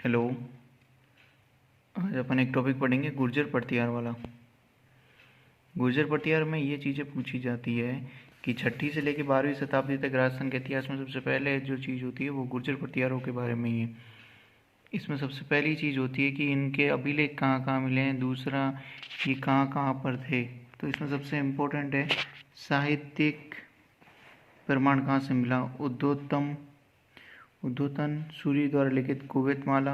Hello. आज अपन एक topic पढ़ेंगे गुर्जर पड़तियार वाला। गुर्जर पड़तियार में ये चीज़ें पूछी जाती है कि 6वीं से लेकर 12वीं शताब्दी तक राजस्थान के इतिहास में सबसे पहले जो चीज़ होती है वो गुर्जर पड़तियारों के बारे में ही है। इसमें सबसे पहली चीज़ होती है कि इनके अभिलेख कहाँ कहाँ मिले हैं, दूसरा ये कहाँ कहाँ पर थे। तो इसमें सबसे इम्पोर्टेंट है साहित्यिक प्रमाण कहाँ से मिला। उद्धोतन सूरी द्वारा लिखित कुवैत माला,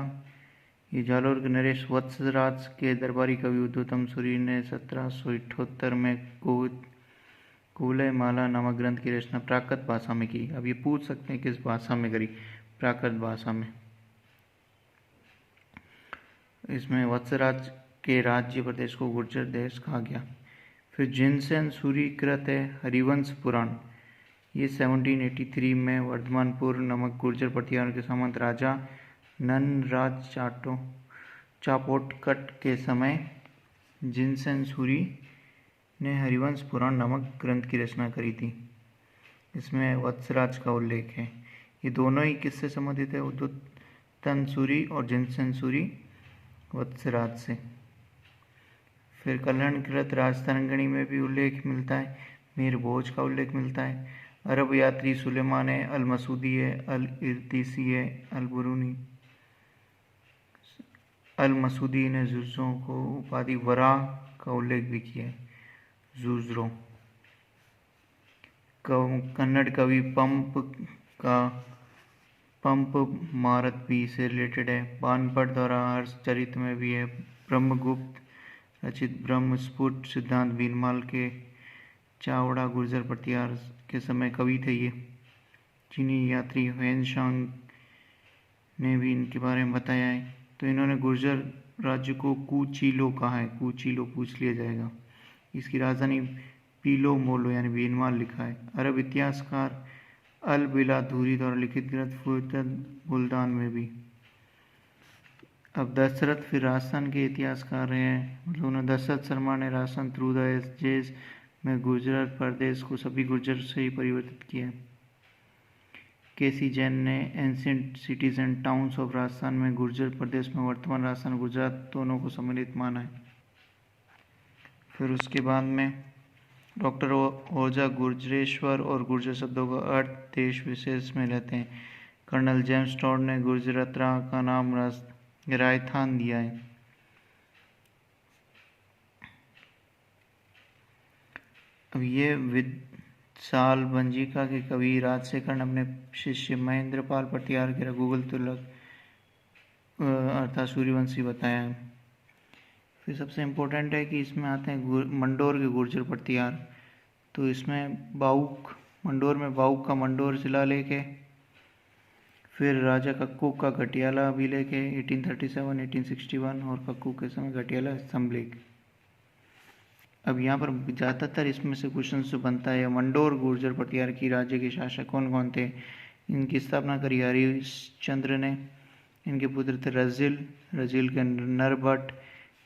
ये जालोर के नरेश वत्सराज के दरबारी कवि उद्धोतम सूरी ने 1778 में कुवलय माला नामक ग्रंथ की रचना प्राकृत भाषा में की। अब ये पूछ सकते हैं किस भाषा में करी, प्राकृत भाषा में। इसमें वत्सराज के राज्य प्रदेश को गुर्जर देश कहा गया। फिर जिनसेन सूरी कृत है हरिवंश पुराण, ये 1783 में वर्धमानपुर नमक गुर्जर पड़तियार के सामंत राजा ननराज चापोटकट के समय जिनसेन सूरी ने हरिवंश पुराण नामक ग्रंथ की रचना करी थी। इसमें वत्सराज का उल्लेख है। ये दोनों ही किससे संबंधित है, उद्धोतन सूरी और जिनसेन सूरी वत्सराज से। फिर कल्याणकृत राजतरंगिणी में भी उल्लेख मिलता है, मीर भोज का उल्लेख मिलता है। अरब यात्री सुलेमान है, अल मसूदी है, अल इर्तिसी है, अल बुरूनी। अल मसूदी ने जुर्जों को उपाधि वरा का उल्लेख भी किया है, जुर्जरों। कन्नड़ कवि पंप मारत भी से रिलेटेड है। बानपट द्वारा हर्ष चरित में भी है। ब्रह्मगुप्त रचित ब्रह्म स्फुट सिद्धांत बीनमाल के चावड़ा गुर्जर पड़तियार के समय कवि थे ये। चीनी यात्री हुएनशांग ने भी इनके बारे में बताया है। तो इन्होंने गुर्जर राज्य को कूचीलो कहा है, कूचीलो पूछ लिया जाएगा। इसकी राजधानी पीलो मोलो यानी बीनमाल लिखा है। अरब इतिहासकार अल बिलाधूरी द्वारा लिखित ग्रंथ फुतन बुल्दान में भी। अब दशरथ फिर राजस्थान के इतिहासकार हैं, मतलब उन्होंने दशरथ शर्मा ने राजस्थान थ्रू द एजेस में गुर्जर प्रदेश को सभी गुर्जर से ही परिवर्तित किया। केसी जैन ने ancient cities and towns of Rajasthan में गुर्जर प्रदेश में वर्तमान राजस्थान गुजरात दोनों को सम्मिलित माना है। फिर उसके बाद में डॉक्टर ओझा गुर्जरेश्वर और गुर्जर शब्दों का अर्थ देश विशेष में लेते हैं। कर्नल जेम्स टॉड ने गुर्जरत्रा का नाम रायथान दिया है। अब ये विशाल भंजिका के कवि राजशेखर ने अपने शिष्य महेंद्रपाल पटियार के रघुकुल तिलक अर्थात सूर्यवंशी बताया है। फिर सबसे इम्पोर्टेंट है कि इसमें आते हैं मंडोर के गुर्जर पड़तियार। तो इसमें मंडोर में बाउक का मंडोर शिलालेख है। फिर राजा कक्कू का घटियाला अभिलेख है 1837 1861 और कक्कू के समय घटियाला स्तंभलेख। अब यहाँ पर ज़्यादातर इसमें से क्वेश्चन जो बनता है, मंडोर गुर्जर पड़तियार की राज्य के शासक कौन कौन थे। इनकी स्थापना करी हरिश्चंद्र ने। इनके पुत्र थे रजिल के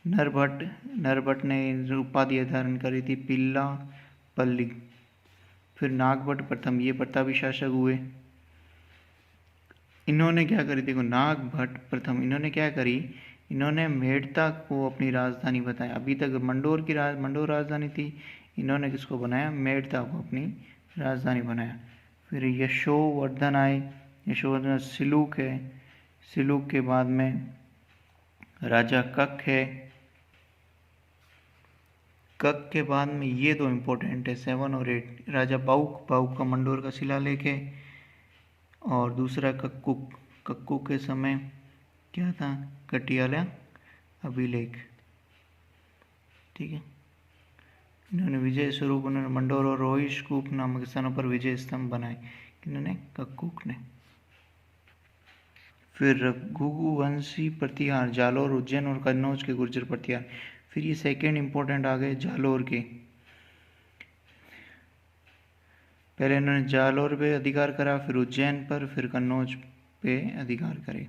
नरभट्ट ने उपाधि धारण करी थी पिल्ला पल्ली। फिर नागभट्ट प्रथम, ये प्रतापी शासक हुए। इन्होंने क्या करी, देखो नागभट्ट प्रथम इन्होंने क्या करी, इन्होंने मेड़ता को अपनी राजधानी बताया। अभी तक मंडोर राजधानी थी, इन्होंने किसको बनाया, मेड़ता को अपनी राजधानी बनाया। फिर यशोवर्धन आए, यशोवर्धन सिलूक है। सिलूक के बाद में राजा कक है। कक के बाद में ये दो इम्पोर्टेंट है 7 और 8। राजा बाउक का मंडोर का शिलालेख है। और दूसरा कक्कू के समय क्या था, घटियाला अभिलेख। ठीक है। इन्होंने विजय स्वरूप उन्होंने मंडोर और रोहिशकूप नामक स्थानों पर विजय स्तंभ बनाए, इन्होंने कक्कूक ने। फिर रघुवंशी प्रतिहार जालोर उज्जैन और कन्नौज के गुर्जर प्रतिहार। फिर ये सेकेंड इंपॉर्टेंट आ गए जालोर के। पहले इन्होंने जालोर पे अधिकार करा, फिर उज्जैन पर, फिर कन्नौज पे अधिकार करे।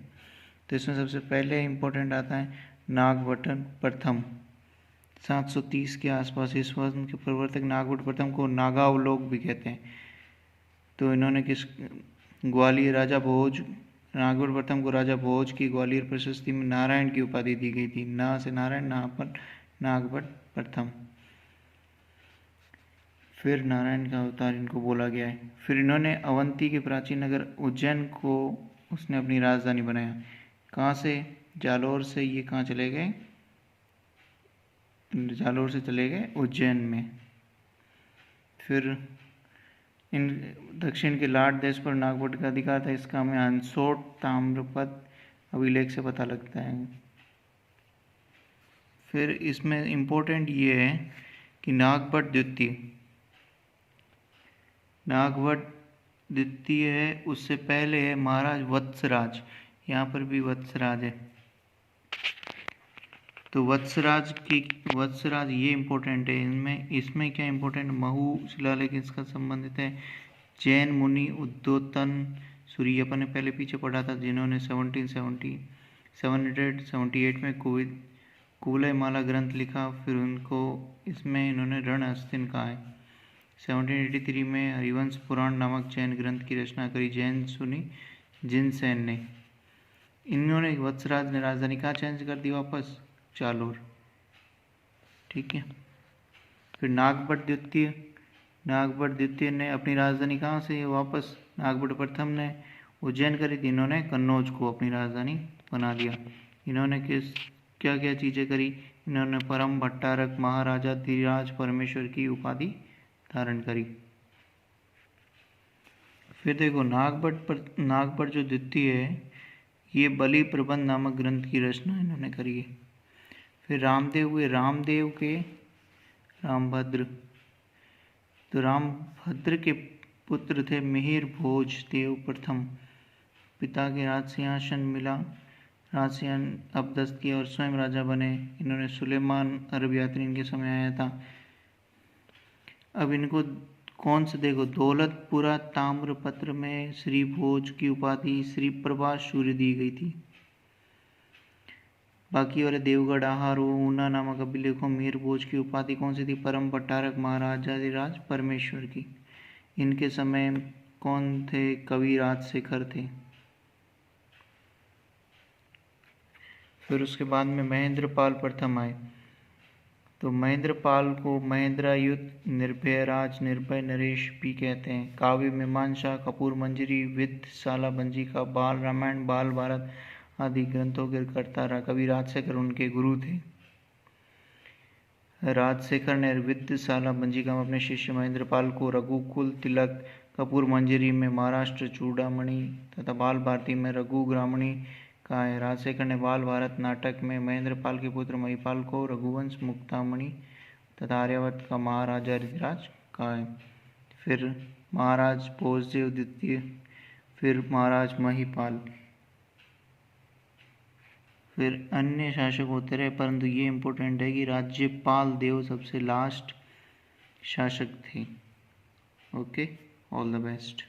तो इसमें सबसे पहले इंपॉर्टेंट आता है नागभट्ट प्रथम 730 के आसपास। इस वंश के प्रवर्तक नागभट्ट प्रथम को नागावलोक भी कहते हैं। तो इन्होंने ग्वालियर नागभट्ट प्रथम को राजा भोज की ग्वालियर प्रशस्ति में नारायण की उपाधि दी गई थी। ना से नारायण, ना पर नागभट्ट प्रथम। फिर नारायण का अवतार इनको बोला गया है। फिर इन्होंने अवंती के प्राचीन नगर उज्जैन को उसने अपनी राजधानी बनाया। कहाँ से? जालौर से ये कहाँ चले गए? जालौर से चले गए उज्जैन में। फिर इन दक्षिण के लाट देश पर नागभट्ट का अधिकार था। इसका हमें हंसोट ताम्रपद अभिलेख से पता लगता है। फिर इसमें इम्पोर्टेंट ये है कि नागभट्ट द्वितीय है, उससे पहले है महाराज वत्सराज। यहाँ पर भी वत्सराज है। तो वत्सराज ये इम्पोर्टेंट है। इसमें क्या इम्पोर्टेंट? महू शिलालेख इसका संबंधित है। जैन मुनि उद्योतन सूर्यपन ने पहले पीछे पढ़ा था, जिन्होंने 778 में कुवलयमाला ग्रंथ लिखा। फिर उनको इसमें इन्होंने रण हस्तिन कहा है। 1783 में हरिवंश पुराण नामक जैन ग्रंथ की रचना करी जैन सुनी जिनसेन ने। इन्होंने वत्सराज ने राजधानी कहाँ चेंज कर दी? वापस जालौर। ठीक है। फिर नागभट्ट द्वितीय ने अपनी राजधानी कहाँ से वापस? नागभट्ट प्रथम ने उज्जैन करी थी, इन्होंने कन्नौज को अपनी राजधानी बना दिया। इन्होंने क्या क्या चीज़ें करी? इन्होंने परम भट्टारक महाराजा धीराज परमेश्वर की उपाधि धारण करी। फिर देखो नागभट्ट जो द्वितीय है, ये बलि प्रबंध नामक ग्रंथ की रचना इन्होंने करी है। फिर रामदेव के रामभद्र, तो रामभद्र के पुत्र थे मिहिर भोज देव प्रथम। पिता के राज सिंहासन अपदस्त किया और स्वयं राजा बने। इन्होंने सुलेमान अरब यात्री इनके समय आया था। अब इनको कौन से देखो, दौलतपुरा ताम्रपत्र में श्री भोज की उपाधि श्री प्रभास सूर्य दी गई थी। बाकी वाले देवगढ़ आहार ऊना नामक अभिलेखों मीर भोज की उपाधि कौन सी थी? परम भट्टारक महाराजाधिराज परमेश्वर की। इनके समय कौन थे? कवि राजशेखर थे। फिर उसके बाद में महेंद्रपाल प्रथम आए। तो महेंद्रपाल को महेंद्रायुध, निर्भय राज, निर्भय नरेश भी कहते हैं। काव्य मीमांसा, कपूर मंजरी, विद्यशाला भंजिका, बाल रामायण, बाल भारत आदि ग्रंथों के कर्ता रहा। कवि राजशेखर उनके गुरु थे। राजशेखर ने विद्यशाला भंजिका में अपने शिष्य महेंद्रपाल को रघुकुल तिलक, कपूर मंजरी में महाराष्ट्र चूड़ामणि तथा बाल भारती में रघु ग्रामणी कहा है। राजशेखर ने बाल भारत नाटक में महेंद्रपाल के पुत्र महिपाल को रघुवंश मुक्तामणि तथा आर्यावर्त का महाराजा ऋतुराज कहा है। फिर महाराज भोजदेव द्वितीय, फिर महाराज महिपाल, फिर अन्य शासक होते रहे, परंतु ये इम्पोर्टेंट है कि राज्यपाल देव सबसे लास्ट शासक थे। Okay, all the best.